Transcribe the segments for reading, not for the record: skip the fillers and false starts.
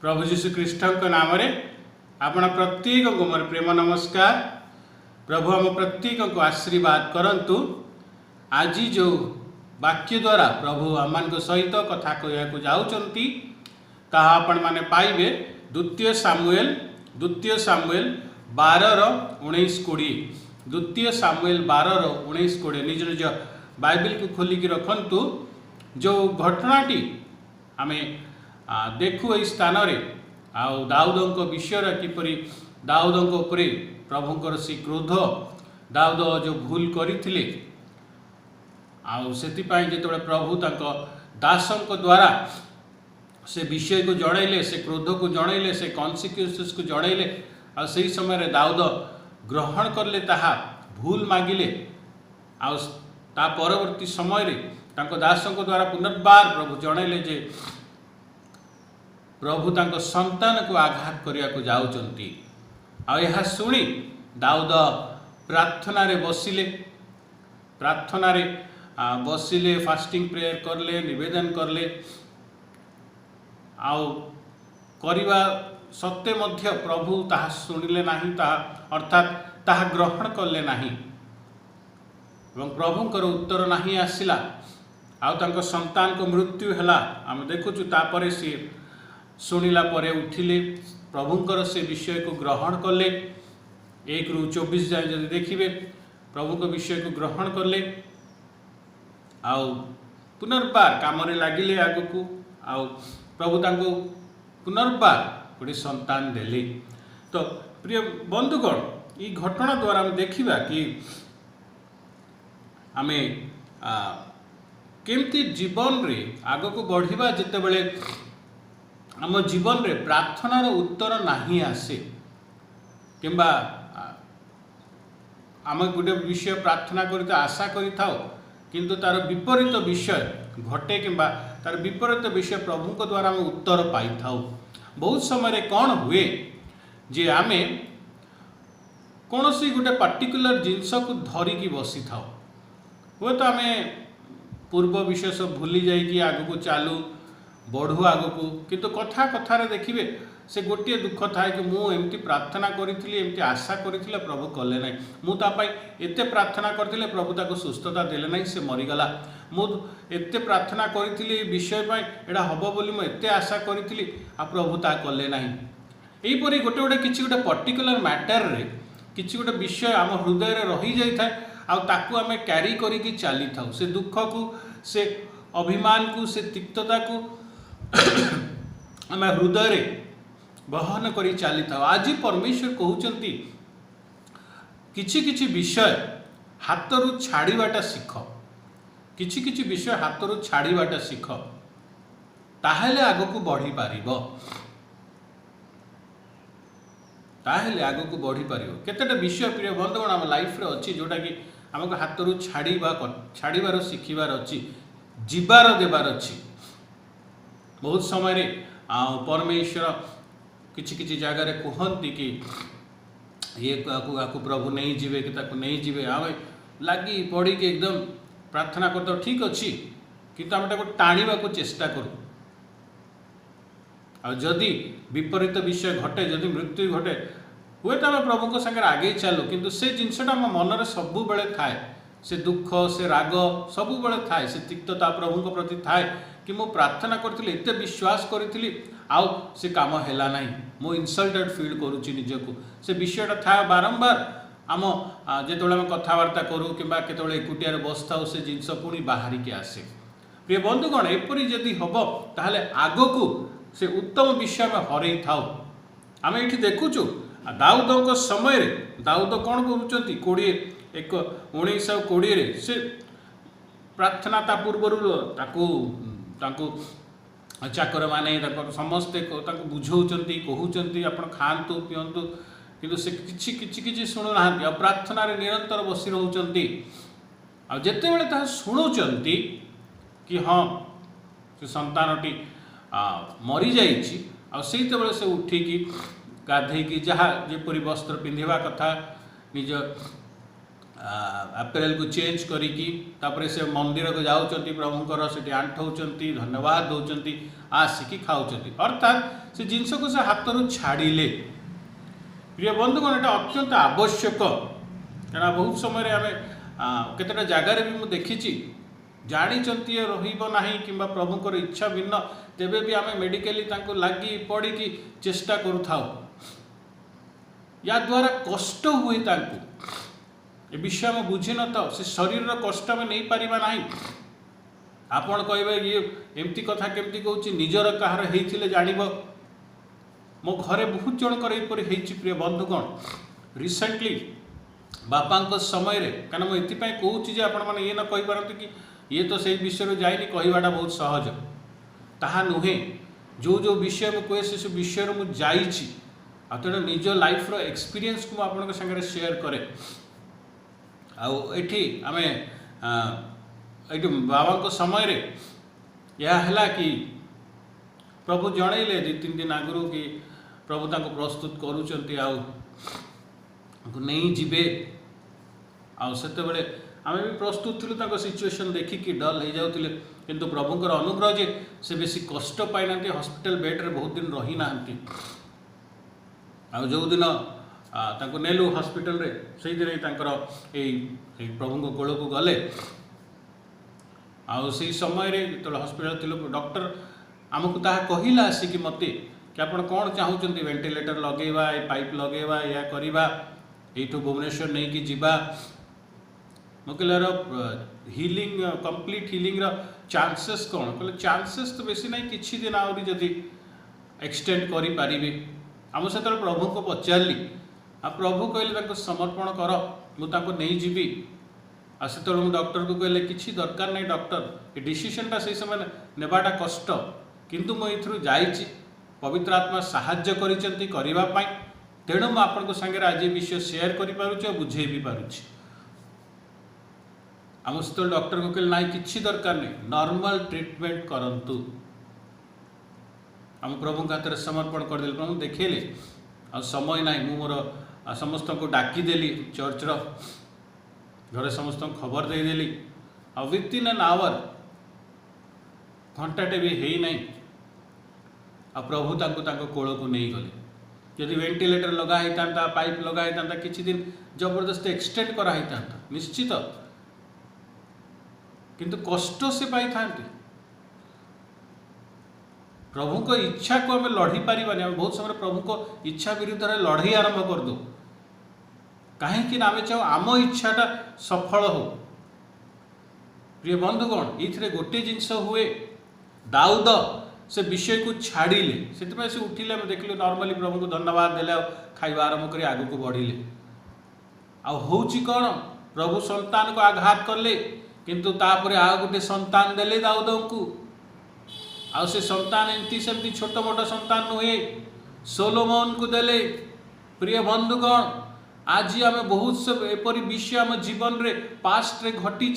प्रभु जीशु ख्रीष्ट नाम आपण प्रत्येक को मोर प्रेम नमस्कार। प्रभु आम प्रत्येक को आशीर्वाद करंतु। आज जो वाक्य द्वारा प्रभु आम सहित कथा कहवाक जाउचंती ताहा आपण माने पाइबे द्वितीय सामुएल 12:19-20। द्वितीय सामुएल 12:19-20 निज निज बाइबल को खोलिकी रखंतु। जो घटनाटी आमे देखु यही स्थान दाऊद विषय किपरि दाऊद उपरे प्रभुंकर से क्रोध दाऊद जो भूल करथिले जो प्रभु तांको दासों द्वारा से विषय को जनइले से क्रोध को जनइले से कॉन्सिक्वेंसेस को जनइले आ सही समय दाऊद ग्रहण करले ताहा भूल मागिले आ परवर्ती समय रे तांको दासों द्वारा पुनर्बार प्रभु जनइले जे प्रभु तांको संतान को आघात करिया को जाउचंती। आ यह सुनी दाऊद प्रार्थना रे बसिले फास्टिंग प्रेयर करले निवेदन करले आउ करिवा सत्य मध्य प्रभु ताहा सुनिले नाही अर्थात ताहा ग्रहण करले नाही एवं प्रभुंकर उत्तर नाही आसिला आउ तांको संतान को मृत्यु हैला। आम देखुचु तापरे सी शुणिला परे उठिले प्रभुंकर से विषय को ग्रहण कले 1-24 जाए जदि देखिए प्रभु को विषय को ग्रहण कले आउ पुनर्बार काम लगिले आगु आउ प्रभु तांको पुनर्बार गोटे संतान देले। तो प्रिय बंधुगण ये घटना द्वारा हम देखिबा कि आमे केमती जीवन रे आगु को बढ़िबा जते बेले आम जीवन रे प्रार्थनार उत्तर नहीं आसे किंबा आम गोटे विषय प्रार्थना करते आशा करि थाओ किंतु तार विपरीत विषय घटे किंबा तार विपरीत विषय प्रभु को द्वारा आम उत्तर पाई थाओ। बहुत समय कौन हुए जे आमे कौन सी गोटे पार्टिकुलर जिनस को धरिकी बसी थाओ हुए तो आमे पूर्व विषय सब भूली जाइए आगु को चालू बढ़ू आगु किंतु कथा कथार देखिए से गोटे दुख थाए कि मु एमती प्रार्थना करी एमती आशा करी प्रभु कले ना मुझे एते प्रार्थना करथिले प्रभु ताको सुस्थता देले ना से मरीगला मु एते प्रार्थना करी विषय एटा हम बोली मुझे एते आशा करी आ प्रभु ता कले ना यहीपरि गोटे गोटे किसी गोटे पर्टिकुलर मैटर रे किसी गोटे विषय आम हृदय रही जाए आउ आमे क्यारी करिकी चली थाउ से दुख को से अभिमान को से तिक्तता को आम हृदय बहन करी चली था। आज परमेश्वर कहउचंती किछि किछि विषय हाथरू छाड़ीबाटा शिख किछि किछि विषय हाथरू छाड़ीबाटा शिख ताहेले आगको बढ़ी पारिबो केतेटा विषय प्रिय बंधुगण आम लाइफ रे अछि जोटा कि आमको हाथरू छाड़ीबार शिखिबार अछि जीवार देबार अछि। बहुत समय परमेश्वर किछि किछि जगह रे कहती कि ये आपको प्रभु नहीं जीवे कि ताको नहीं जीवे आम लगी पड़ी कि एकदम प्रार्थना करते ठीक अच्छी किंतु आम ताको टाणीबा को चेष्टा करूँ आ जदि विपरीत विषय घटे जदि मृत्यु घटे हुए तो आम प्रभु को संगे आगे चलू किंतु से जिनसटा आम मनरे सबु बेले थाए से दुख से राग सबु बेले थाए से तिक्तता प्रभु को प्रति थाए कि मु प्रार्थना करथिली एते विश्वास करथिली आउ से काम हैला नाही मु इनसल्टेड फील करूची निजको से विषयटा था बारंबार आम जेतोले हम कथावार्ता करूँ किंबा केतोले एकुटिया बसथाऊ से जिनस पुणी बाहरी के आसे। प्रिय बंधुगण एपरी जदि हम ताहले आगको से उत्तम विषय में हरई थाऊ। आम ये देखुचु दाऊद समय दाऊद कौन करुँच 1920 से प्रार्थना ता पूर्व ताकू चाकर माने समस्ते बुझाऊँच कहते आप खातु पीतु किंतु से किछि शुणुना प्रार्थना रे निरंतर बसी रोचंती आते बड़े शुणुंट कि हाँ से संतानटी मरी जाइछि आते से उठिकी गाधेकी जहाँ जेपरी वस्त्र पिंधिबा कथा निज आपेल को चेंज करिकी तापर से मंदिर को जाऊँच प्रभुंर से आंठौंट धन्यवाद दौरान आसिकी खाऊँच अर्थात से जिनस को से हाथ रू छाड़िले। प्रिय बंधुगण एटा अत्यंत आवश्यक क्या बहुत समय आम केतटा जगार भी मुझे देखी जानी रहा कि प्रभुंर इच्छा भिन्न तेबे भी आम मेडिकली लगी पड़ी चेष्टा करूँ या द्वारा कष्ट हुए ए विषय आम बुझी न तो से शरीर कष्ट में नहीं पारिबा नहीं। आपण कहे ये एमती कथा केमती कहूँ निजर कहार होते जानव मो घरे बहुत जनकर यहपरी प्रिय बंधुगण रिसेंटली बापा समय कहीं मुझे कहूँ आपण मैंने ये न कहीपर कि ये तो से विषय जाइनि कहवाटा बहुत सहज ताहा नुहे जो जो विषय में कहे से विषय मुझे जाइछि आ तेणु निज लाइफ रो एक्सपीरियंस को आपन संगे शेयर करे आठी आम ये बाबा समय रे यह है कि प्रभु जनइले 2-3 दिन आगु कि प्रभु ताको प्रस्तुत नहीं जीवे आते बड़े आम भी प्रस्तुत थी सिचुएशन देखिकी डल हो जाते किंतु प्रभुंर अनुग्रह जे से बेसी कष्ट पाई ना हॉस्पिटल बेड रे बहुत दिन रही ना जो दिन नेलु हॉस्पिटल रे से दिन प्रभु कोल को गले से समय रे तो हॉस्पिटल थी डॉक्टर आमको ताहा कहला आसिक मत कि आप कौन चाहूँगी वेंटिलेटर लगेवा पाइप लगेवा या करवा यू भुवनेश्वर नहीं कि जीवा मुझे हिलिंग कंप्लीट हिलिंग चांसेस कौन कहले चांसेस तो बेसी नहीं किछि दिन आहरी जदि एक्सटेंड करि पारिबे आम से प्रभु को पचारि आ प्रभु कहले समर्पण कर मुझे नहीं जीवी से डॉक्टर को कहले किसी दरकार नहीं डॉक्टर ये डिसीजनटा से समय नेबाटा कष्ट किंतु मुझे जाइए पवित्र आत्मा साहाय्य करने तेणु मुझे आपन सागर आज विषय शेयर कर बुझे भी पारुछि आम से डॉक्टर को कहले ना किसी दरकार नहीं नॉर्मल ट्रीटमेंट करंतु आम प्रभु हाथ में समर्पण करदे प्रभु देखेले आ समय ना मु मोर समस्त को डाकीदेली चर्चर घरे समस्त खबर देदेली आ विदिन एन आवर घंटाटे भी है नहीं आ प्रभु ताको कोल को नहीं गले यदि वेंटिलेटर लगा होता पाइप लगा होता किसी दिन जबरदस्त एक्सटेंड करा होता निश्चित किंतु कष्ट से पाई था प्रभु को इच्छा को आम लड़ी पारिबानी आम बहुत समय प्रभु को इच्छा विरुद्ध में लड़ाई आरंभ कर दो कहीं आम चाहूँ आम इच्छाटा सफल हो। प्रिय बंधुगण ये गोटे जिनस हुए दाऊद से विषय को छाड़िले से उठिले आम देखिले नॉर्मली प्रभु को धन्यवाद देले खाइबा आरंभ कर आगू को बढ़िले आउची कौन प्रभु संतान को आघात कले किंतु तापर आ गोटे संतान देले दाऊद को आ से संतान एमती सेमती छोट मोट संतान नुहे सोलोमन को देले। प्रिय बंधुगण आज आम बहुत सब एपरी विषय आम जीवन रे पास्ट रे घटी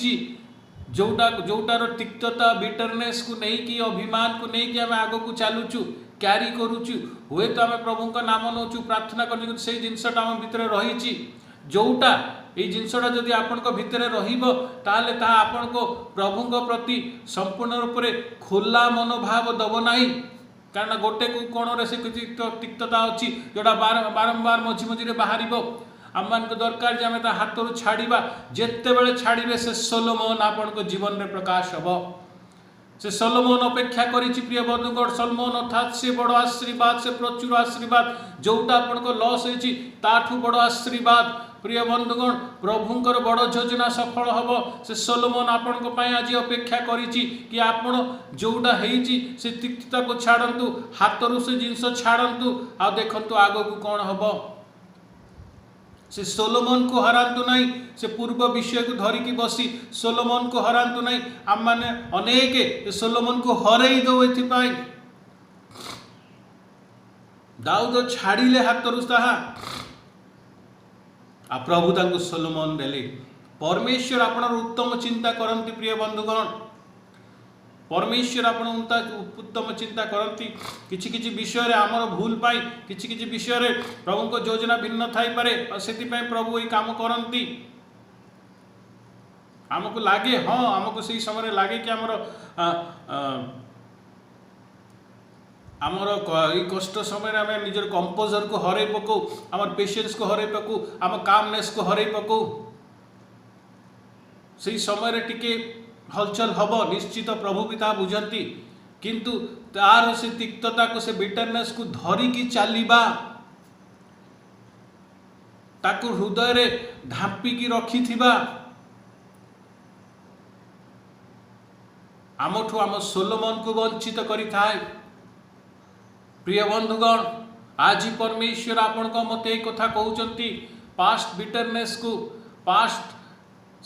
जोटार तिक्तता बिटरनेस को नहीं कि अभिमान को नहीं कि आम आग को चलुचु क्यारी करुचु हुए तो आम प्रभु का नाम नौचु प्रार्थना कर से जिनसटा आम भितर रही जोटा ये जिनसटा जदि आपण भितर ताले ता आपण को प्रभु प्रति संपूर्ण रूप से खोला मनोभाव दब नहीं कारण गोटे को कोण से तिक्तता अच्छी जोटा बारंबार मझी मझी बाहर आम मान दरकार जे आम हाथ रू छाड़ा जिते बड़े छाड़े से सोलोमन आपण को जीवन में प्रकाश हम से सोलोमन अपेक्षा करिछि। प्रिय बंधुगण सोलोमन अर्थात से बड़ आशीर्वाद से प्रचुर आशीर्वाद जोटा आपण को लॉस होइछि ताठू बड़ आशीर्वाद। प्रिय बंधुगण प्रभुंकर बड़ योजना सफल हम से सोलोमन आपण को आज अपेक्षा करिछि कि आपण जोटा होइछि से तिक्तता को छाड़ंतु हाथ रू से जिनस छाड़ंतु आ देखंतु आगो को कौन हम से सोलोमन को हरांतु नहीं से पूर्व विषय को धरिकी बसी सोलोमन को हरांतु नहीं आम मैंने अनेक सोलोमन को हरई दो एथिपाई दाऊद छाड़िले हाथ रू ताहा आ प्रभु तांको सोलोमन देले। परमेश्वर आपनर उत्तम चिंता करंती। प्रिय बंधुगण परमेश्वर आपण उत्तम चिंता करती किछि किछि विषय रे आमर भूल पाई किछि किछि विषय रे प्रभु को योजना भिन्न थाई पारे से प्रभु ये काम करती आमको लगे हाँ आमको से समय लगे कि आमर कष्ट समय आम निजर कंपोजर को हर पकौ आम पेशेंस को हर पकौ आम कामनेस को हर पकौ से समय टिके हलचल हम निश्चित प्रभु भी ताहा बुझंती किंतु तार से तिक्तता को से बिटरनेस को धरिकी चलवा ताकू हृदय रे ढांपिकी रखिथिबा आमठू आम सोलोमन को वंचित करि थाए। प्रिय बंधुगण आज परमेश्वर आपण को मते कथा कहउचंती पास्ट बिटरनेस को पास्ट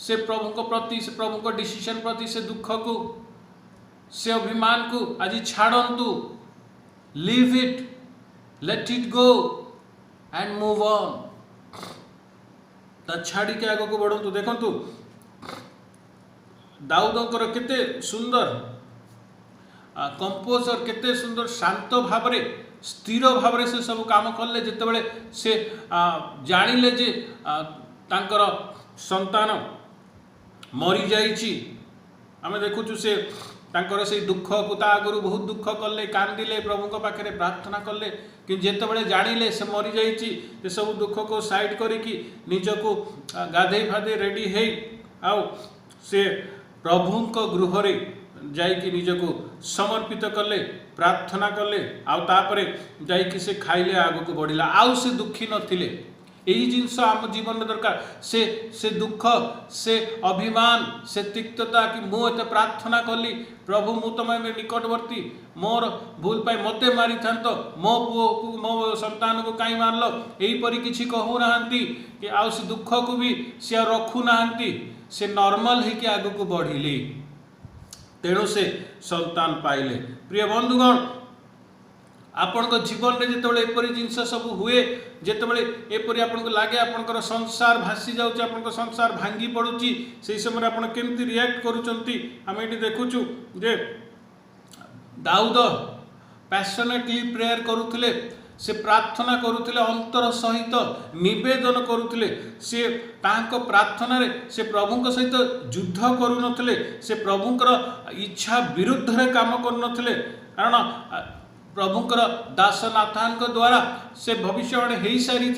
से प्रभु को प्रति से प्रभु को डिसीजन प्रति से दुख को से अभिमान को आज छाड़ंतु leave it let it go and move on छाड़ी के आग को बढ़ंतु। देखंतु दाऊदंकर केते सुंदर कंपोजर केते सुंदर शांत भाव रे स्थिर भाव रे से सब काम कले जेतेबेले से जानिले जे तांकर संतान मरी जाइछि आमे देखुछु से तांकर से दुख को ता आगु बहुत दुख कले कांदिले प्रभु को पाखे प्रार्थना कले कि जेतेबेले जानिले से मरी जाइछि से सब दुख को साइड करिकी निजको गाधे फाधे रेडी हे आउ से प्रभु को गृह रे जाइकी निजको समर्पित कले प्रार्थना कले आउ तापरे जाइकी से खाइले आगु को बढ़िला आउ से दुखी नथिले। यही जिनस आम जीवन दरकार से दुख से अभिमान से तिक्तता कि मुझे प्रार्थना कली प्रभु मु तुम निकटवर्ती मोर भूल पाई मते मारी था मो पुओ को मो संतान को कहीं मारल यहीपरी किसी कहूना कि आउ से दुख को भी सी रखुना से नॉर्मल है कि आग को बढ़िली तेणु से संतान पाइले। प्रिय बंधुगण आपण जीवन में जितेबाला एपरी जिनस सब हुए जितेबाला एपरी आपन को लगे आपंकर संसार भासी जाऊँच आप संसार भांगी पड़ुची से समय आप केमती रिएक्ट करुँच आम ये देखुचु जे दाऊद पैशनेटली प्रेयर करुले से प्रार्थना करुले अंतर सहित निवेदन करुले से तांको प्रार्थना रे से प्रभु सहित युद्ध करुनथले से प्रभुंकर इच्छा विरुद्ध रे काम करुनथले कारण प्रभुंकर दास नाथान द्वारा से भविष्यवाणी हो सारी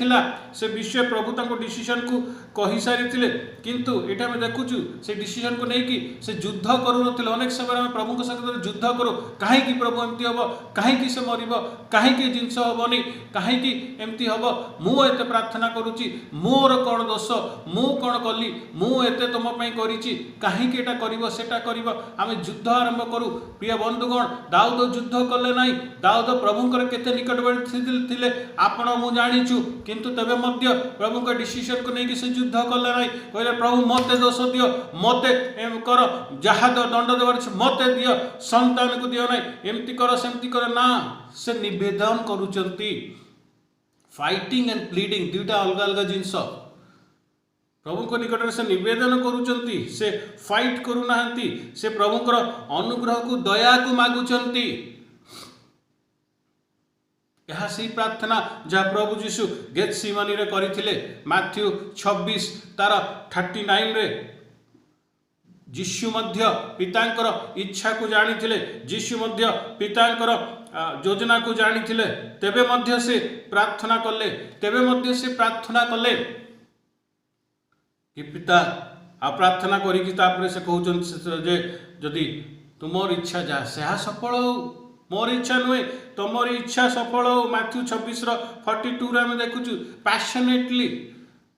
से विषय प्रभु तक डिसीजन को कही सारी किंतु ये आम देखुचु से डिसीजन को लेकिन से युद्ध करूँ अनेक समय आम प्रभु सहित युद्ध करूँ कहीं प्रभु एमती हम कहीं से मरब कहीं जिनस हेनी कहीं एमती हम मुझे प्रार्थना करुच्ची मोर कौन दोष मु कौन कली मुझे तुमपाई करीटा कर आम युद्ध आरंभ करूँ। प्रिय बंधुगण दाऊद युद्ध कले ना दाऊद प्रभुंकर केते निकटवर्ती थिले आपण मु जानिछु किंतु तबे मध्य प्रभुंकर डिसीजन को लेकिन से युद्ध कले ना कहले प्रभु मते दोष दियो मते कर जहाँ दंड देवार मते दियो संतान को दियो ना एमती कर सेमती कर ना से निवेदन करुचंती फाइटिंग एंड प्लीडिंग दुईटा अलग अलग जिनस प्रभु को निकट में से निवेदन करुचंती से फाइट करूना से प्रभुंकर अनुग्रह को दया को मागुचंती यह सी प्रार्थना जहाँ प्रभु जीशु गेतसेमानी रे करथिले मैथ्यू 26 तार 39 रे जीशु मध्य पितांकर इच्छा को जानिथिले जीशु मध्य पितांकर योजना को जानिथिले तेबे मध्य से प्रार्थना कले कि पिता आ प्रार्थना करिकि तापरे से कहउचन जे जदि तुमर इच्छा जा से सफल हो मोर इच्छा नुहे तुमर इच्छा सफल हो। मैथ्यू 26:42 आम देखुचु पैशनेटली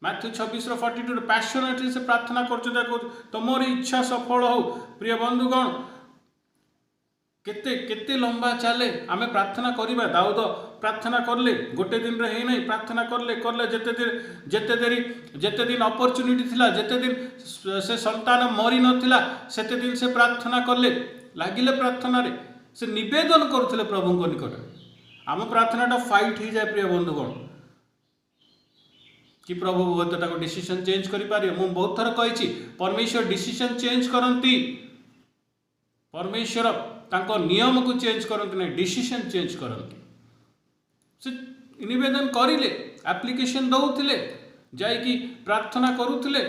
मैथ्यू 26:42 पैशनेटली से प्रार्थना कर तुमर इच्छा सफल हो। प्रिय बंधुगण केते केते लंबा चले आमे प्रार्थना करिबा दाऊद प्रार्थना करले गोटे दिन रे हे नहीं प्रार्थना करले जेते दिन अपॉर्चुनिटी थिला जेते दिन से संतान मरी नथिला सेते दिन से प्रार्थना करले लागिले प्रार्थना रे से निवेदन करुले प्रभु को निकट आम प्रार्थनाटा फाइट हो जाए। प्रिय बंधुगण कि प्रभु बहुत डिसीजन चेंज करें मुझे बहुत थर कही परमेश्वर डिसीजन चेंज करती परमेश्वर तांको नियम को चेंज करते ना डिसीजन चेंज करती से निवेदन करिले एप्लिकेशन दौले जाइकी प्रार्थना करुले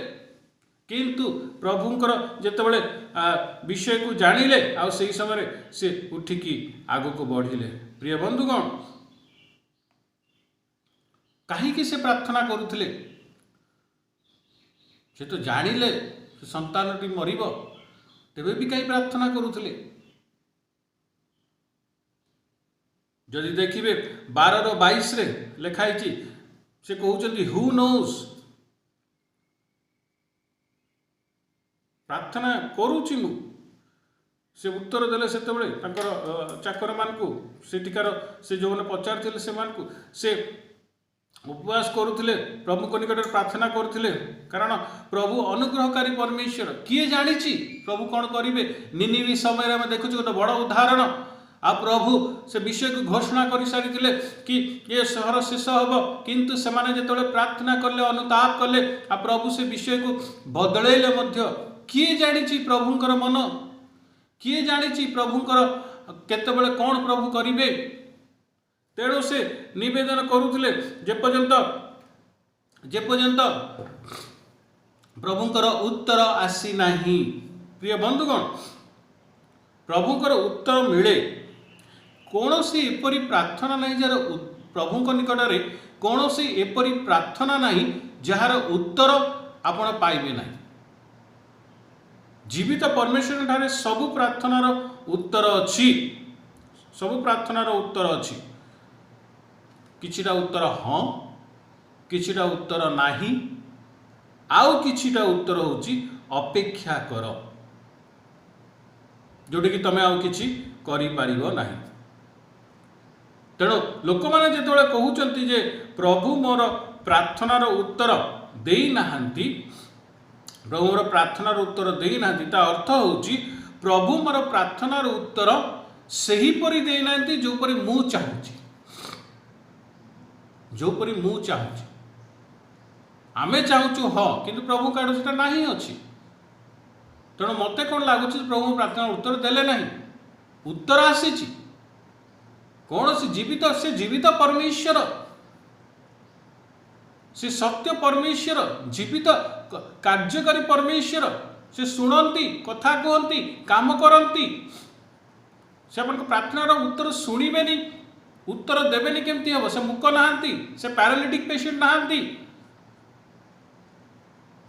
किंतु प्रभुंकर जेतेबेले विषय को जानिले आ सही समय से उठिकी आग को बढ़िले। प्रिय बंधुगण, कहीं से प्रार्थना करुले? से तो जानिले संतानटी मरिबो, तेबे भी कहीं प्रार्थना करुले? जदि देखिए 12:22 रे लिखाई से कहते हु नोज, प्रार्थना करुची मु। से उत्तर देले से चाकर मान को सेठिकार से जो पचार से उपवास करुले, प्रभु को निकट प्रार्थना करुले, कारण प्रभु अनुग्रहकारी परमेश्वर। किए जानी प्रभु कौन करेंगे? निनिवी समय आम देखु गोटे बड़ उदाहरण। आ प्रभु से विषय को घोषणा कर सारी कि ये सहर शेष हम, किंतु से प्रार्थना कले, अनुताप कले, आ प्रभु से विषय को बदलैले मध्य। किए जानी प्रभुंकर मन? किए जानी प्रभुंकर केतेबेले कौन प्रभु करिवे? तेणु से निवेदन करुले जेपर्यंत प्रभुंकर उत्तर आसी नाही। प्रिय बंधुगण, प्रभुंकर उत्तर मिले। कौन सी एपरी प्रार्थना नहीं जार प्रभुंक निकट में कौन सी एपरी प्रार्थना नहीं जार उत्तर आपण पाइबे नहीं। जीवित परमेश्वर ठारे सबु प्रार्थनार उत्तर अच्छी, सबु प्रार्थनार उत्तर अच्छी। किछिटा उत्तर हाँ, किछिटा उत्तर नाही, आउ किछिटा उत्तर होची अपेक्षा कर, जोटी कि तमे आउ किछि करि पारिबो नाही। तेणु लोक मैंने जो कहते जे प्रभु मोर प्रार्थनार उत्तर देई नाहांती, प्रभु मोर प्रार्थनार उत्तर देई नाहांती, ता अर्थ होची प्रभु मोर प्रार्थनार उत्तर सही परि देई नाहांती जो परि मु चाहूची, जो परि मु चाहूची। आमे चाहूचु हाँ, किंतु प्रभु काड़ सेटा नाही अछि। तेणु मते कौन लगुच प्रभु प्रार्थना उत्तर देले नहीं, उत्तर आसीची। कौन से जीवित, से जीवित परमेश्वर, से सत्य परमेश्वर, जीवित कार्यकारी परमेश्वर। से शुणती, कथा कहती, काम करती। से अपन प्रार्थनार उत्तर शुणिबेनी, उत्तर देवेनी केमती हम? से मुक नहांती, से पैरालिटिक पेशेंट नहांती।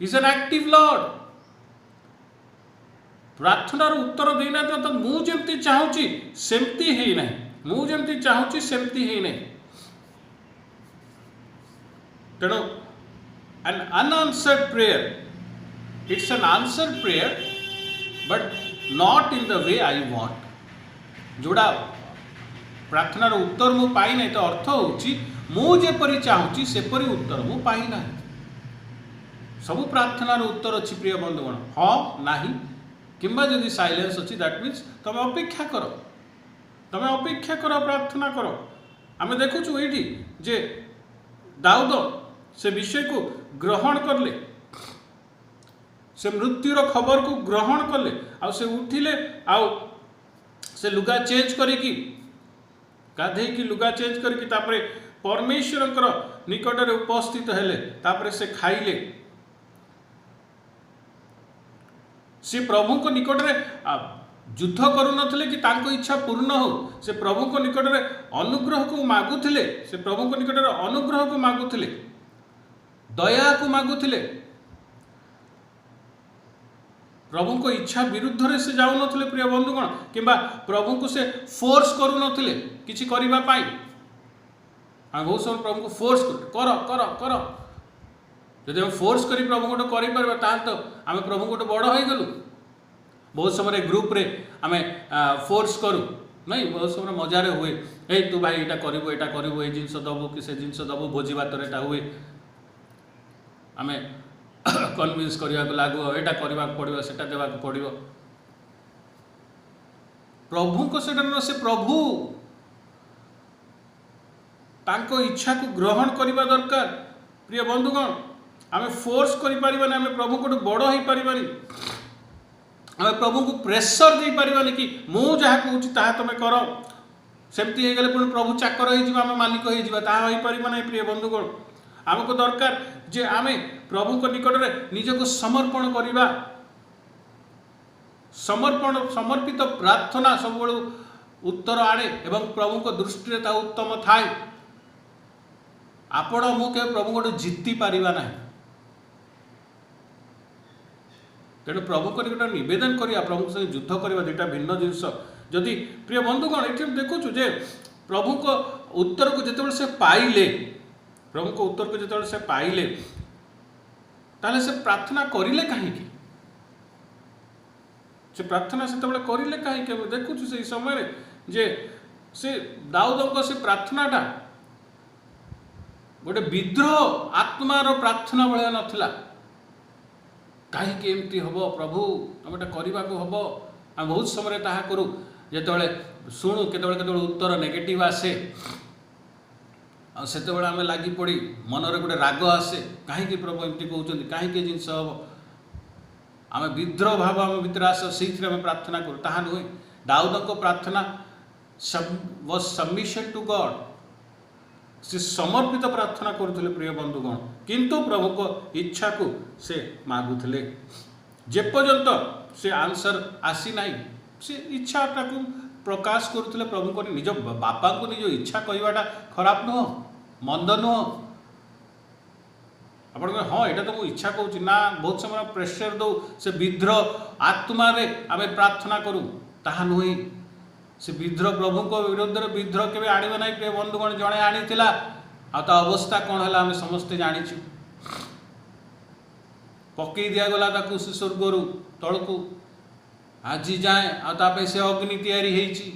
Is an active Lord. प्रार्थनार उत्तर देना तो मु जेमती चाहूची सेमती ही नहीं, मु जेमती चाहूची सेमती ही नहीं। तेणु an unanswered prayer, it's an answered prayer but not in the way I want। जोड़ा प्रार्थनार उत्तर मु पाई नहीं तो अर्थ होची मु जेपरि चाहूची सेपरि उत्तर मु पाई नहीं। सबु प्रार्थनार उत्तर अच्छी प्रिय बंधुगण, हाँ नाही किंबा जदि साइलेंस अच्छी, दैट मीन्स तमे अपेक्षा करो, तमे अपेक्षा करो, प्रार्थना करो। आम देखुचु ये जे दाऊद से विषय को ग्रहण करले, से मृत्युर खबर को ग्रहण कले, आ से उठिले, आ से लुगा चेंज करिकी, गाधे की लुगा चेंज करिकी, तापरे परमेश्वरंकर निकटरे उपस्थित हेले, तापरे से खाइले। से प्रभु को निकट में युद्ध करू नथिले कि तांको इच्छा पूर्ण हो, से प्रभु को निकट में अनुग्रह को मागुथिले, से प्रभु को निकट में अनुग्रह को मागुथिले, दया को मागुथिले। प्रभु को इच्छा विरुद्ध रे से जाऊ नथिले प्रिय बंधुगण, किंबा प्रभु को से फोर्स करू नथिले किछि करिबा पाई। हम बहुत समय प्रभु को फोर्स कर कर कर, जदि हम फोर्स करी प्रभु गोटे कर तो आम प्रभु गोटे बड़ हो गलु। बहुत समय ग्रुप रे आम फोर्स करूँ नहीं, बहुत समय मजारे हुए, ए तू भाई यहाँ करू, यहाँ करू, ये जिनस दबू कि से जिनस दबू, भोजी भात हुए, आम कन्विन्स करने को लागू, यहाँ करने पड़ो, से देवा पड़ो। प्रभु को से प्रभु तांको इच्छा को ग्रहण करने दरकार। प्रिय बंधुगण, आम फोर्स करें, आम प्रभु को बड़ हो पारे, आम प्रभु को प्रेसर दे पारे कि मु जहाँ कहूँ तुम कर, सेमती हो गले पुणी प्रभु चाकर हो, मालिक हो पार ना। प्रिय बंधुगण, आमको दरकार जे आमे प्रभु को निकट में निज को समर्पण करवा। समर्पित प्रार्थना सब उत्तर आने एवं प्रभु को दृष्टि ता उत्तम थाए। आपण मुझे प्रभु को जीति पारिबा ना। तेणु प्रभु को निकट निवेदन करिया प्रभु से युद्ध करवा दुटा भिन्न जिनस। जदि प्रिय बंधुगण ये देखु जे प्रभु को उत्तर को जिते से पाइले, प्रभु को उत्तर को जिते से पाइले ताले से प्रार्थना करिले कहीं, से प्रार्थना से करिले कहीं। देखु से समय जे से दाऊद से प्रार्थनाटा गोटे विद्रोह आत्मार प्रार्थना भाया नाला। कहीं एमती हम प्रभु आमटा करने को हम आम बहुत समय ताहा करूँ जिते शुणु केत उत्तर नेगेटिव आसे से आम लगी पड़ी मनरे गोटे राग आसे कहीं प्रभु एमती कहते कहीं जिनस हम आम विद्रोह भाव आम भर आस से प्रार्थना करूँ ताहा नुहे। दाऊद को प्रार्थना वाज सबमिशन टू गॉड, से समर्पित प्रार्थना करुले प्रिय बंधुगण, किंतु प्रभु को इच्छा को से मागुले जेपर्यंत से आंसर आसी ना से इच्छाटा को प्रकाश करुले प्रभु को। निज बापा को निज इच्छा कहवाटा खराब नुह, मंद नुह। आप हाँ यहाँ तो मुझे इच्छा कहूँ ना, बहुत समय प्रेसर दो से विद्रोह आत्मा रे आम प्रार्थना करूँ ताहा नुहे। से विद्रोह प्रभु को विरोध में विद्रोह के आने ना प्रिय बंधुगण, जड़े आनी अवस्था कौन है आम समस्ते जाचु। पकई दिगला से स्वर्गर तल को आज जाए आतापे से अग्नि तैयारी होती।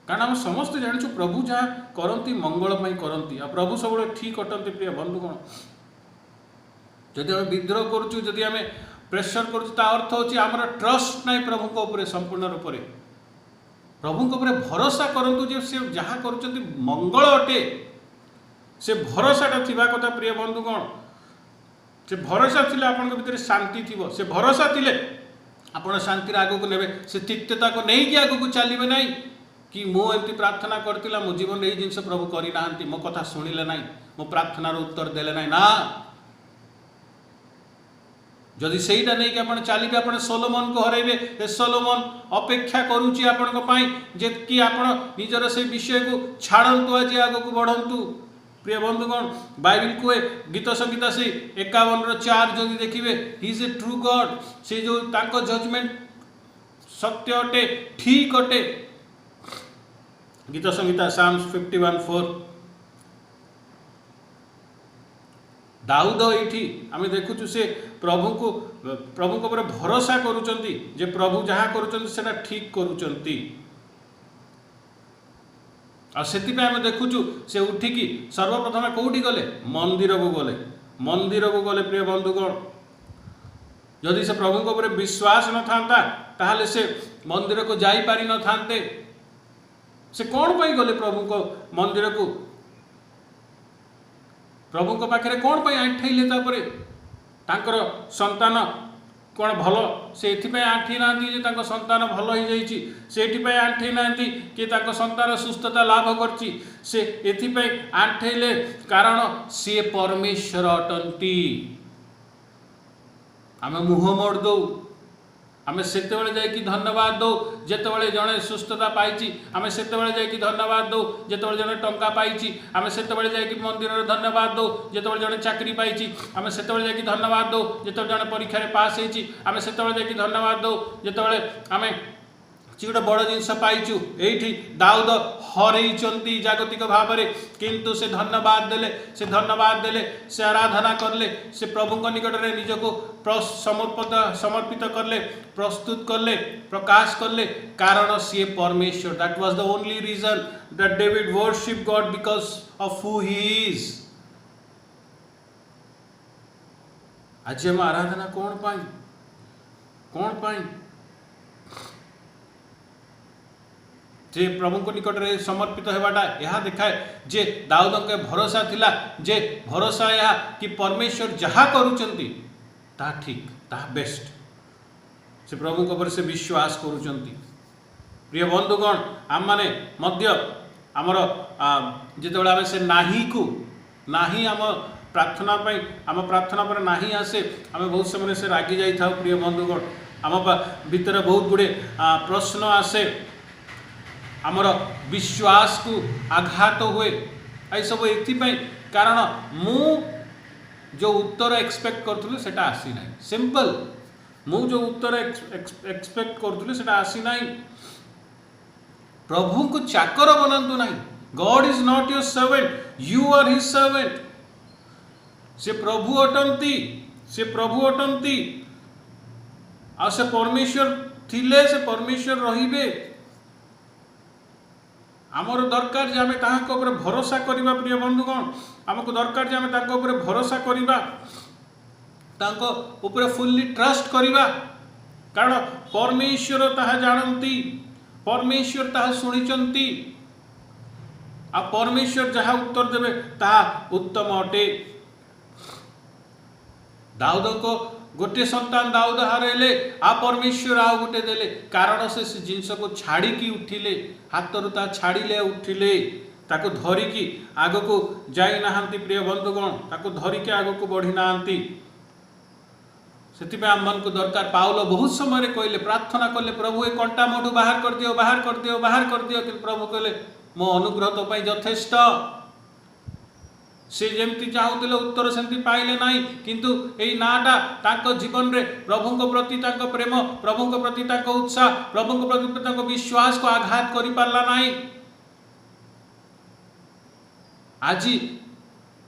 कारण आम समस्ते जाचु प्रभु जहाँ करती मंगलमय करती, आ प्रभु सब ठीक अटंती प्रिय बंधुगण। जदि आम विद्रोह करुचु, जदि आम प्रेसर करुँ अर्थ होची आमर ट्रस्ट ना प्रभु को ऊपर संपूर्ण रूप से। प्रभु को ऊपर भरोसा करंतु जे से जहाँ करुचंती मंगल अटे, से भरोसाटा थिबा कथा प्रिय बंधुगण। से भरोसा थिले आपन भीतर शांति थिबो, से भरोसा थिले आपण शांति आग को नेबे। से तिक्तता को नहीं कि आग को चलिबे नहीं कि मु एमती प्रार्थना करतिला मो जीवन ए जिंस प्रभु करि नाहंती, मो कथा सुनिले नहीं, मो प्रार्थनार उत्तर देले नहीं ना। जदि सहीटा नहीं कि आप चलिए आप सोलोमन को हरइबे, सोलोमन अपेक्षा करुच्ची आपण जे कि आप निजर से विषय को छाड़तु आज आग को बढ़ंतु। प्रिय बंधुगण बाइबल कहे गीत संगीता से 51:4 जदि देखिए he is a true God, से जो तांको जजमेंट सत्य अटे ठीक अटे। गीत संगीता साम्स 51:4 दाऊद ये आम देखुचु से प्रभु को ऊपर भरोसा करुचंती जे प्रभु जहाँ करुचंती सेटा ठीक करुचंती। आ सेतिपे आम देखुचु से उठिकी सर्वप्रथम कौटी गले मंदिर को गले, मंदिर को गले प्रिय बंधुगण। जदि से प्रभु ऊपर विश्वास न था ताहले से मंदिर को जाई पारि न थांते। से कौन पाई गले प्रभु को मंदिर को, प्रभु को पाखे कौन पाई आंठैले तापरे तांकर संतान कौन भल से आंठी ना जे संतान भल हो जाइए, से आंठी ना कि संतान सुस्थता लाभ करची, से एथिपाई आंठैले कारण सी परमेश्वर अटंती। आम मुह मोड़ दो, आम से धन्यवाद दो जितेबाला जड़े सुस्थता पाई, आम से धन्यवाद दो जितेबाला जड़े टंका पाई, आम से मंदिर में धन्यवाद दो जितेबाला जड़े चाकरी पाई, आम से धन्यवाद दो जिते जड़े परीक्षा पास होती, आम से धन्यवाद दो जितेबाला आम गोटे बड़ जिनस पाइचु। ये दाऊद हरई जागतिक भाव में, किंतु से धन्यवाद देले, से धन्यवाद देले, से आराधना करले, से प्रभु निकट में निजको समर्पित करले, प्रस्तुत करले, प्रकाश करले, कारण सी परमेश्वर। That was the only reason that David worship God because of who he is. आज हम आराधना कौन पाई जे प्रभु को निकट में समर्पित होवाटा यह देखाए जे दाऊद के भरोसा थिला, जे भरोसा यह कि परमेश्वर जहाँ करुचंती ता ठीक ता बेस्ट, से प्रभु को से विश्वास करुचंती। प्रिय बंधुगण आम माने मध्य आमर जितेबाला आम से नाही को नाही आम प्रार्थना आम प्रार्थना पर नाही आसे आम बहुत समय से रागी जाई था प्रिय बंधुगण आम भितर बहुत गुड़े प्रश्न आसे आमर विश्वास को आघात हुए ये सब ये कारण मु जो उत्तर एक्सपेक्ट करूँ से आसी ना सिंपल मु जो उत्तर एक्सपेक्ट करूँ से आसी ना प्रभु को चाकर बनातु ना God is not your servant you are his servant से प्रभु अटंती आ से परमेश्वर थिले से परमेश्वर रहिबे आमर दरकार जे आमे ताहाको ऊपर भरोसा करिबा प्रिय बंधुगण आमको दरकार जे आमे ताको ऊपर भरोसा करिबा ताको ऊपर फुल्ली ट्रस्ट करिबा कारण परमेश्वर ताहा जानती परमेश्वर ताहा सुनिचंती आ परमेश्वर जहाँ उत्तर देवे ताहा उत्तम अटे दाऊद को गोटे संतान दाऊद हारेले आ परमेश्वर आउ गोटे देले कारण से जिनस को छाड़ी उठिले हाथ ता छाड़िले उठिले ताको धरिकी आग को जाई नाहांती प्रिय बंधुगण ताको धरिकी आग को बढ़ी नाहांती से आम मन को दरकार पाउल बहुत समय कहले प्रार्थना कले प्रभु ए कंटा मोठू बाहर कर दियो बाहर कर दियो बाहर कर दियो कि प्रभु कहले मो अनुग्रह तो यथेष्ट से जमती चाहूले उत्तर सेमती पाइले ना किंतु यही नाटा तांको जीवन रे प्रभु प्रति तांको प्रेम प्रभु प्रति तांको उत्साह प्रभु प्रति तांको विश्वास को आघात करि पारला नाही आज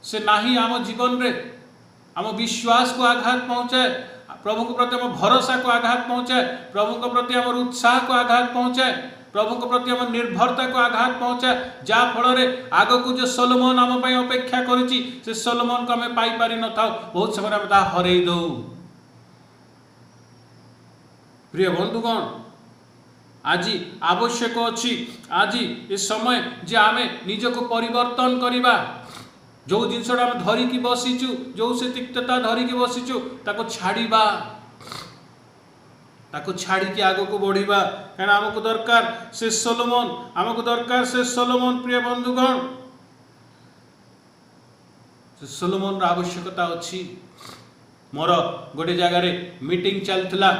से नाही आम जीवन रे आम विश्वास को आघात पहुँचाए प्रभु के प्रति आम भरोसा को आघात पहुँचाए प्रभु के प्रति आम उत्साह को आघात पहुँचाए प्रभु के प्रति आम निर्भरता को आघात पहुँचाए जहाँ फल आग को जो सोलोमन आम अपेक्षा करुच्ची से सोलोमन को आम पाई पारि न था बहुत समय आम ताहा हरई दौ प्रिय बंधुगण आज आवश्यक अच्छी आज ये समय जे आम निजको परिवर्तन करवा जो जिनसा आम धरिकी बसीचु जो से तिक्तता धरिकी बसीचु ताको छाड़िबा ताको छाड़ी आग को बढ़िबा कहीं आमको दरकार से सोलोमन आमको दरकार से सोलोमन प्रिय बंधुगण से सोलोमन आवश्यकता अच्छी मोर गोटे जगार मीटिंग चलता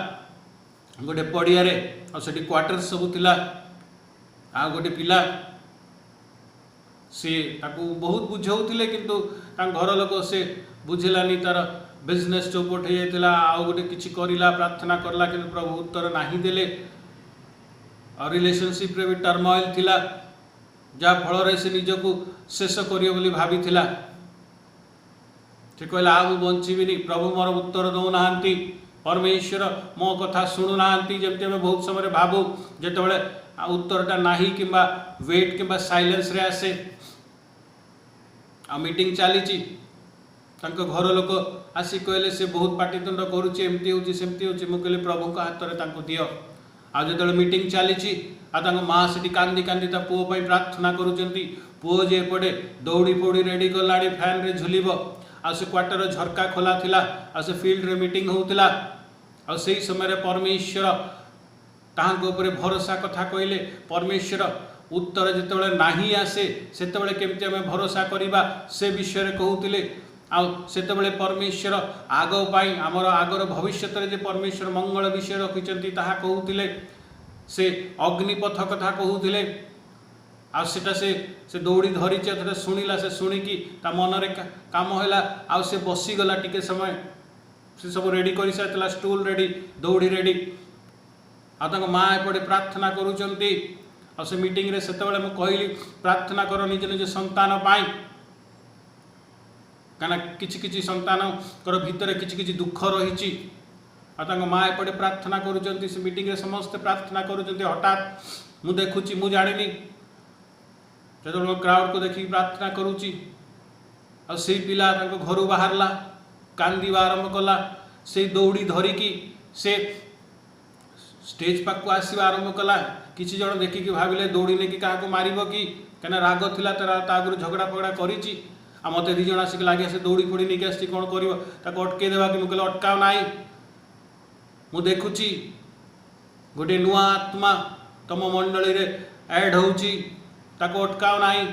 गोटे पड़िया से क्वार्टर सब थिला आ गोटे पिला सी बहुत बुझाऊले किंतु घर लोक से बुझिलानी तार बिजनेस चौपट हो जाता आउ गोटे किसी करला प्रार्थना करला कि प्रभु उत्तर नहीं देले और रिलेशनशिप रे भी टर्मोइल थिला जहाँ फल से निजको शेष करियो बोली भाभी थिला से कहला आ मु बंचीबिनी प्रभु मोर उत्तर दौ नाहांती परमेश्वर मो कथा शुणु नाहांती जमती आम बहुत समय भावु जितेबाला उत्तरटा नाही किंबा वेट किंबा साइलेंस रे आसे आ मीटिंग चली घर लोक आसी कहले से बहुत पाटितुंड करुच्ची एमती होची सेमती होची मु कहले प्रभु को हाथ रे तांको दियो आ जो मीटिंग चली माँ से कांदी कांदी ता पुओ पई प्रार्थना करुचंती पुओ जे एपटे दौड़ी फौड़ी रेडी कलाड़ी फैन रे झुलिब आ से क्वार्टर झरका खोला थिला आ से फील्ड रे मीटिंग होउतिला आ सेही समय परमेश्वर ताहांको ऊपर भरोसा कथा कहले परमेश्वर उत्तर जितेबाला नाही आसे सेतेबाला केमती आमे भरोसा करिबा से विषय कहउतिले आते परमेश्वर आग आमर आगर भविष्य जे परमेश्वर मंगल विषय रखिंट ताहा कहते से अग्निपथ कथा कहते आटा से दौड़ी धरी शुणिला से शुणिकी मनरे काम है आ से बसीगला टिके समय से सब रेडी कर सारी स्टूल रेडी दौड़ी रेडी आ माँ एपटे प्रार्थना करुँच से मीटिंग रे सेतेबाला मु कहली प्रार्थना कर निज निज संतान पाई कहीं किछि किछि संतान भितर किछि किछि दुख रही माँ एपटे प्रार्थना करुँच से मीटिंग रे समस्ते प्रार्थना करुँच हठात मु देखुची मु जानी जो क्राउड को देखिक प्रार्थना करुच्ची आ से पिला घर बाहरला कांदीवा आरंभ कला से दौड़ी धरिकी से स्टेज पाक आसवा आरंभ कला किसी जन देखिकी भाविले दौड़ी नहीं कि क्या मारिब कि कहीं राग थिला आगुरी झगड़ा फगड़ा करी मत दीज आसिक लगे से दौड़ी फोड़ी नहीं आसी कौन कर अटकई देवा कि मुझे अटकाओ ना मु देखुची गोटे नुआ आत्मा तुम मंडली रे ऐड होउची ताको अटकाओ नाही।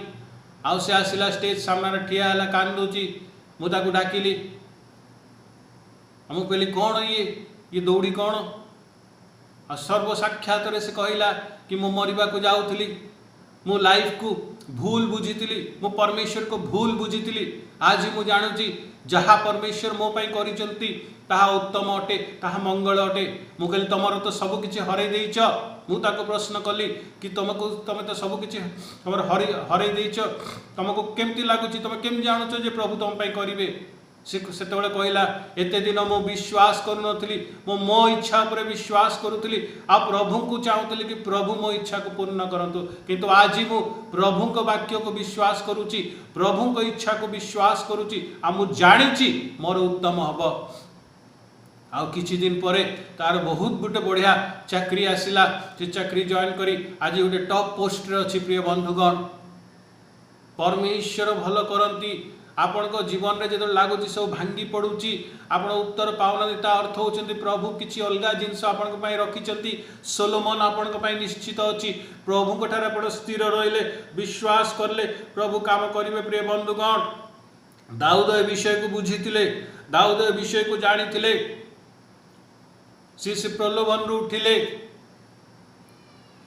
आउ से आसिला स्टेज सामने ठिया है कांदुची मुझे डाकिली आम कहली कौन ये दौड़ी कौन आ सर्व साक्षात से कहला कि मु मरिबा को जाऊली मु लाइफ को भूल बुझी मु परमेश्वर को भूल बुझी आज मु जानूची जहाँ परमेश्वर मो पाई करिसंती ताहा उत्तम अटे ताहा मंगल अटे। मु कहली तुमर तो सब किछि हरै देइछ। मु ताको प्रश्न कली कि तुमको तुम तो सब किछि तुमर हरै देइछ तुमको केमती लागुची तुम केम जानूच जे प्रभु तुम पाई करिवे। सेतेबेले कहला एते दिन मो विश्वास करूनथली मो इच्छा पर विश्वास करूथली आ प्रभु को चाहूली कि प्रभु मो इच्छा को पूर्ण करंतु किंतु आज मु प्रभु को वाक्य को विश्वास करूची प्रभु को इच्छा को विश्वास करूची आ मु जानिची मोर उत्तम हब। आ किछि दिन परे तार बहुत गोटे बढ़िया चाकरी आसिला से चाकरी जॉइन करी आज गोटे टॉप पोस्ट रे अछि। प्रिय बंधुगण परमेश्वर भल करंती आपण को जीवन रे जो लगुच सब भांगी पड़ुची आपण उत्तर पाउना ता अर्थ होचंती प्रभु किछि अलगा जिंस आपण को रखी सोलोमन आपण को निश्चित अछि। प्रभु को ठार आपण स्थिर रहिले विश्वास करले प्रभु काम करिवे। प्रिय बंधुगण दाऊद ए विषय को बुझीतिले दाऊद ए विषय को जानितिले से प्रलोभन रु उठिले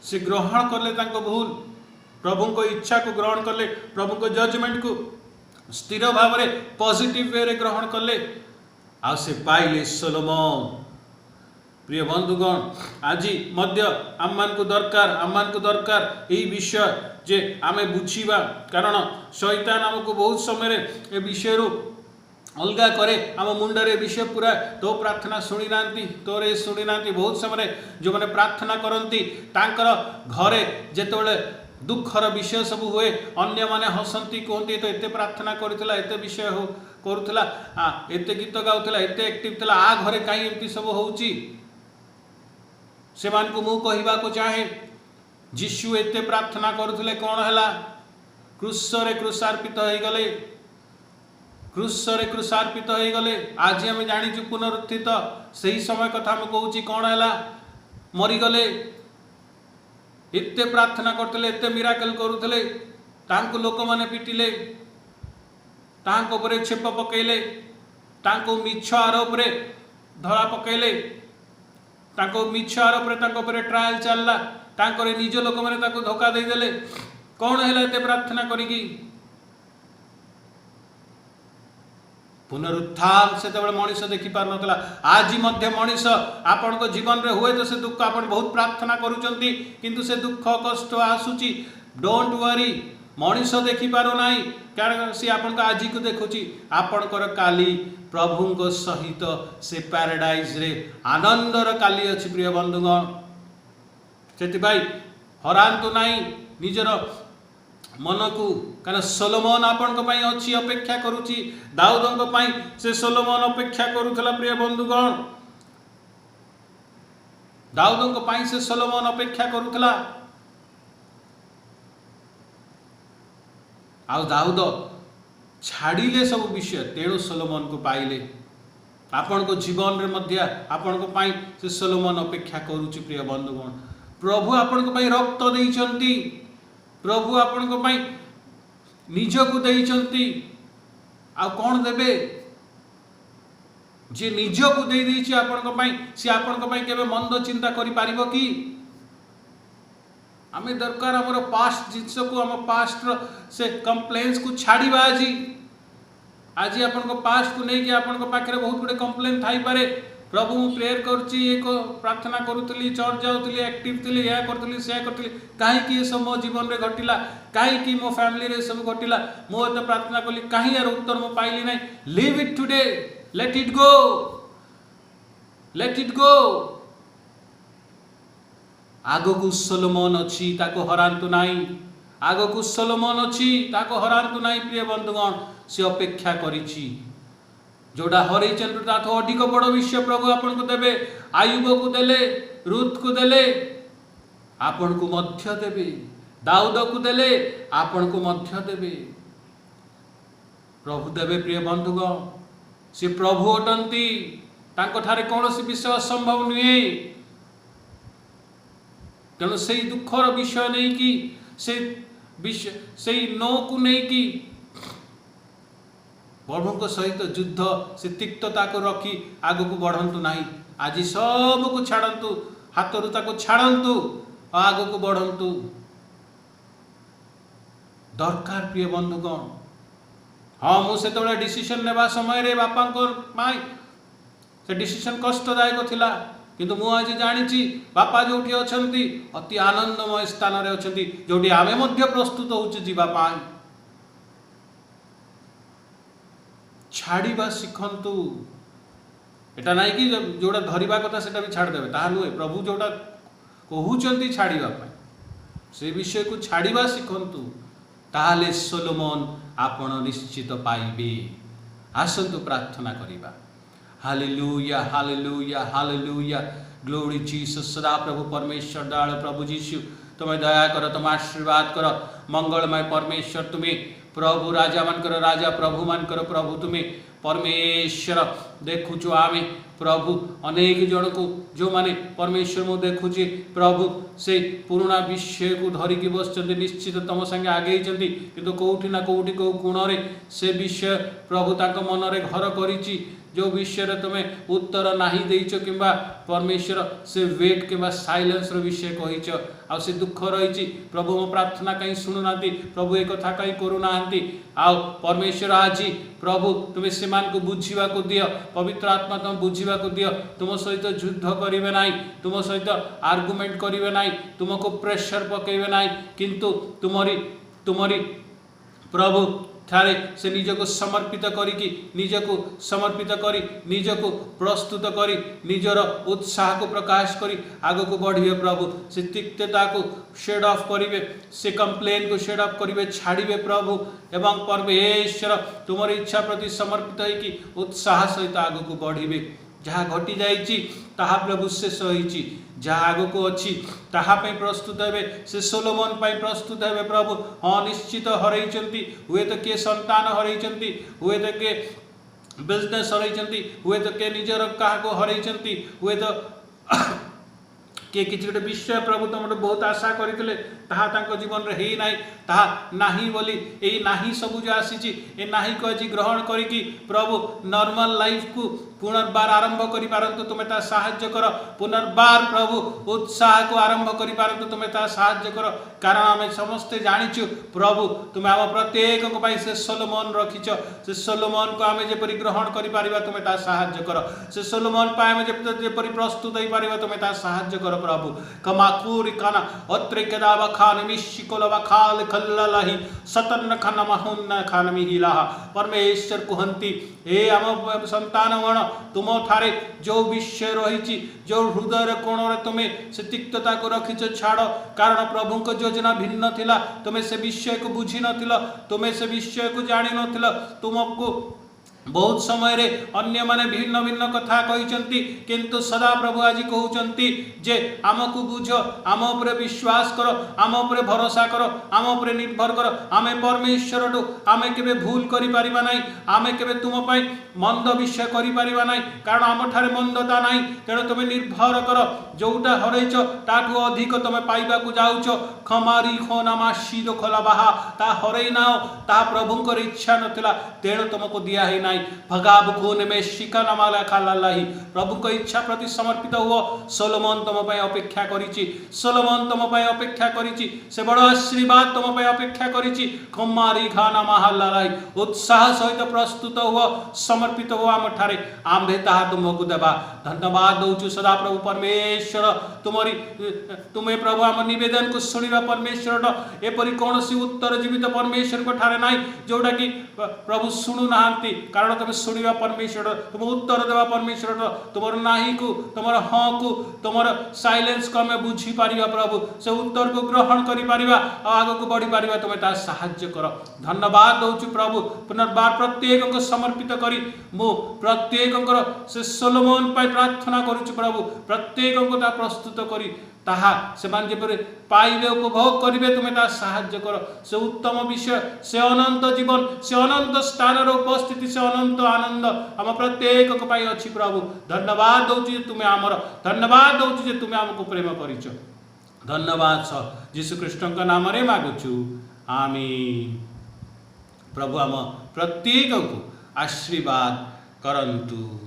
से ग्रहण करले तांको भूल प्रभु को इच्छा को ग्रहण करले प्रभु को जजमेंट को स्थिर भाव में पॉजिटिव वे रे ग्रहण कले आ से पाइले सोलोमन। प्रिय बंधुगण आज मध्य आम को दरकार यही विषय जे आमे बुझीबा कारण शैतान आमको बहुत समय ए विषय अलगा करे आम मुंडरे विषय पूरा तो प्रार्थना शुणी ना तोर शुणी ना बहुत समय जो मैंने प्रार्थना करती तांकर घरे जेतोले दुखर विषय सब हुए अन्य माने हसंती कहती तो एते प्रार्थना करुला एते विषय हो करुला एते गीत गाउला एते एक्टिव थला आ घरे कहीं एमती सब होउची से मान को मु कहबा को चाहे जीशु एते प्रार्थना करुले कौन हैला क्रूसरे क्रूसार्पित हो गले क्रूसरे क्रूसार्पित हो गले आज आम जानी पुनरुत्थित सही समय कथा हम कहूँ कौन हैला मरीगले एते प्रार्थना करते एते मिराकल करुले तांको लोक माने पिटिले तांको परे छेप पकेले तांको मिछ आरोप रे धरा पकेले तांको मिछ आरोप रे तांको परे ट्रायल चलला तांको रे निज लोक माने ताको धोखा दे देले कौन हैला एते प्रार्थना करिकी पुनरुत्थान से मनीष देखी पार नथला आज मध्य मनीष आपण को जीवन रे हुए तो से दुख आपण बहुत प्रार्थना करूचंती किंतु से दुख कष्ट आसुची डोंट वरी मनीष देखी पारो नाही कारण से आपण को आज को देखुची आपण कर काली प्रभु को सहित से पैराडाइज रे आनंदर काली अछि। प्रिय बंधुगण सेति भाई हरांतु नाही निजर मन को कारण सोलोमन आपण को पाई अच्छी अपेक्षा करुची दाऊद को पाई से सोलोमन अपेक्षा करुथला। प्रिय बंधुगण दाऊद को पाई से सोलोमन अपेक्षा करुथला आ दाऊद छाड़िले सब विषय तेणु सोलोमन को पाइले आपण को जीवन रे मध्य आपण को पाई से सोलोमन अपेक्षा करुची। प्रिय बंधुगण प्रभु आपण को पाई रक्त देइचंती प्रभु आपण को पाई निज को देइचंती आ कौन देबे जे निज को दे देइछि आपण को पाई से आपण को पाई केबे मंद चिंता करि पारिबो कि आमे दरकार हमर पास्ट जिंस को हम पास्ट से कंप्लेंट्स को छाड़ीबा आज आपण को पास्ट को नहीं कि आपण को पाखरे बहुत गुडे कंप्लेंट थाई पारे प्रभु मु प्रेयर करची एक प्रार्थना करूतली चर्च जाउतली एक्टिव थली या करतली से करतली काहे कि ये सब मो जीवन रे घटिला काहे कि मो फैमिली रे सब घटिला मो त प्रार्थना कली काहे यार उत्तर मो पाइली नै leave it today late it गो आगो को सोलोमन अछि ताको हरांतु नाही आगो को सोलोमन अछि ताको हरांतु नाही। प्रिय बंधुगण से अपेक्षा करिछि जोड़ा हरैचन तो अधिक बड़ विषय प्रभु आपण को देवे आयुब को देले रुत को देले आपण को मध्य देवे दाऊद को देले आपण को मध्य देवे प्रभु देवे। प्रिय बंधुगण से प्रभु अटंती तांको ठारे कौन विषय असंभव नुहे तेणु से दुखर विषय नहीं कि से विश्व से नो को नहीं कि प्रभु को सहित युद्ध से तिक्तता को रखी आग को बढ़ंतु नहीं। आज सब को छाड़ंतु, हाथ रुता को छाड़ंतु, आग को बढ़ंतु। दरकार प्रिय बंधुगण, हाँ मुझे तो डिसीजन नेबा समय रे बापा से डिसीजन कष्टदायक थिला, किंतु मु आज जानी बापा जोटी अछंती अति आनंदमय स्थान रे अछंती, जोटी आमे मध्य प्रस्तुत होउची जीवा पाई। छाड़ीबा शिखंतु, एटा नहीं कि जोड़ा धरिबा कथा सेटा भी छाड़ देबे, ताहा नुहे। प्रभु जोटा कहउचंती छाड़ीबा पाई से विषय को छाड़ीबा शिखंतु, ताहाले सोलोमन आपण निश्चित पाइबे। आसंतु प्रार्थना करिबा। Hallelujah hallelujah hallelujah, glory Jesus. सदा प्रभु परमेश्वर दयाल प्रभु जीशु तुम्हें दया कर, तुम आशीर्वाद कर, मंगलमय परमेश्वर तुम्हें प्रभु राजा मानकर राजा प्रभु मानकर प्रभु तुम्हें परमेश्वर देखुचु। आमे प्रभु अनेक जन को जो माने परमेश्वर मु देखुची प्रभु से पुराना विषय को धरिकी बस निश्चित तुम संगे आगे किंतु कौटी ना कौटी कौ कोण से विषय प्रभु ताक मन रे घर करिची, जो विषय तुम्हें उत्तर नाही देइचो किंबा परमेश्वर से वेट किंबा साइलेंस रो विषय कहिच आ से दुख रही। प्रभु मो प्रार्थना कहीं शुणुना, प्रभु एक कथा कहीं करूना। आओ परमेश्वर आज प्रभु तुम्हें सेमान को बुझीवा को दियो, पवित्र आत्मा तुम बुझीवा को दियो। तुम सहित युद्ध करिवे नाही, तुम सहित आर्गुमेंट करिवे नाही, तुमको प्रेशर पकेइवे नाही, किंतु तुमरी प्रभु थारे से निजको समर्पित करी निजको समर्पित करी निजको प्रस्तुत करी निजर उत्साह को प्रकाश करी आग को बढ़िए। प्रभु से तिक्तता को शेड ऑफ करिवे, से कंप्लेन को शेड ऑफ करिवे, छाड़िवे प्रभु। एवं परमेश्वर तुमर इच्छा प्रति समर्पित होइकी उत्साह सहित आग को बढ़िवे। जहाँ घटी जाइछि ताहा प्रभु शेष होइछि, जहाँ आग को अच्छी ताहा पे प्रस्तुत हेबे, से सोलोमन पे प्रस्तुत हेबे प्रभु। हाँ निश्चित हरैचंती, हुए तो किए संतान हरैचंती, हुए तो के बिजनेस हरैचंती, हुए तो के निजर क्या को हरैचंती, हुए तो किए किसी गोटे विषय प्रभु तुम बहुत आशा करते ताहा तांको जीवन रे हेई नाही, ताहा नाही बोली एई नाही सब जो आसीची ए नाही को आज ग्रहण करिकी प्रभु नॉर्मल लाइफ को पुनर्बार आरंभ करि पारंतु तुमे ता सहाय्य कर। पुनर्बार प्रभु उत्साह को आरंभ करि पारंतु तुमे ता सहाय्य कर, कारण आमे समस्ते जानिछु प्रभु तुमे आम प्रत्येक को पई से सोलोमन रखिछ। से सोलोमन को आमे जेपरि ग्रहण करि पारिबा तुमे ता सहाय्य कर, से सोलोमन पई आमे जेपरि प्रस्तुत होई पारिबा तुमे ता सहाय्य कर प्रभु। कमाकुरि काना अत्रिकदा बखान मिशिकोल बखाल खल्ललाही सतन खान महुन खान मिहिला। परमेश्वर कहंती ए आम संतान गण तुम थारे जो विषय रही, जो हृदय कोण तुम्हें से तिक्तता को रखिच छाड़, कारण प्रभु को योजना भिन्न थिला। तुम्हें से विषय को बुझी नथिल, तुम्हें से विषय को जानी नथिल। तुमको बहुत समय रे अन्य माने भिन्न भिन्न कथा कहिचंती, किंतु सदा प्रभु आज कहउचंती जे आमको बुझ, आम उपरे विश्वास कर, आम उपरे भरोसा कर, आम उपरे निर्भर कर। आमे परमेश्वर टू आमे केबे भूल करि परिबा नाही, आमे केबे तुम पई मंद विषय करि परिबा नाही, कारण आम ठारे मंदता नाही। तेणु तुमे निर्भर कर, जोटा हरैछ ताठू अधिक तुमे पाइबा को जाउछ। खमारी खोनामा शीरो खोला बाहा ता हरै नाओ, ता प्रभुंकर इच्छा नथिला, तेणु तुमको दिया है नाही। भगाब खून में शिकन माला खालालाही। प्रभु को इच्छा प्रति समर्पित हुओ। सोलोमन तुम पई अपेक्षा करिछि, सोलोमन तुम पई अपेक्षा करिछि, से बड़ आशीर्वाद तुम पई अपेक्षा करिछि। खमारी खाना महालालाही उत्साह सहित प्रस्तुत हुओ, समर्पित हुओ आम ठारे, आम्भे ताहा तुमको देबा। धन्यवाद दउछु सदा प्रभु परमेश्वर तुमरी तुम्हें प्रभु आम निवेदन को सुनिबा परमेश्वर एपरि कोनोसी उत्तर जीवित परमेश्वर को ठारे नाही, जोटा कि प्रभु सुनु नाहंती, कारण तुम शुणा परमेश्वर, तुम उत्तर देवा परमेश्वर। तुम नाही को तुम हाँ को तुम साइलेंस को आम बुझी पारिबा प्रभु, से उत्तर को ग्रहण करि पारिबा, आग को बढ़ी पारिबा, तुम ता सहाय्य कर। धन्यवाद दउछु प्रभु। पुनर्बार प्रत्येक को समर्पित करी मु प्रत्येक से सोलोमन पई प्रार्थना करूछु प्रभु। प्रत्येक को ता प्रस्तुत करी ताहा सेमान जेपरि पाइबे उपभोग करिवे, तुमे ता सहाय्य कर। से उत्तम विषय, से अनंत जीवन, से अनंत स्थान रो उपस्थिति, से अनंत आनंद आम प्रत्येक को पाई अछि प्रभु। धन्यवाद दउछि जे तुमे आमर, धन्यवाद दउछि जे तुमे हमको प्रेम करिछ। धन्यवाद स यीशु कृष्ण का नाम रे मागुछु, आमीन। प्रभु आम प्रत्येक को आशीर्वाद करंतु।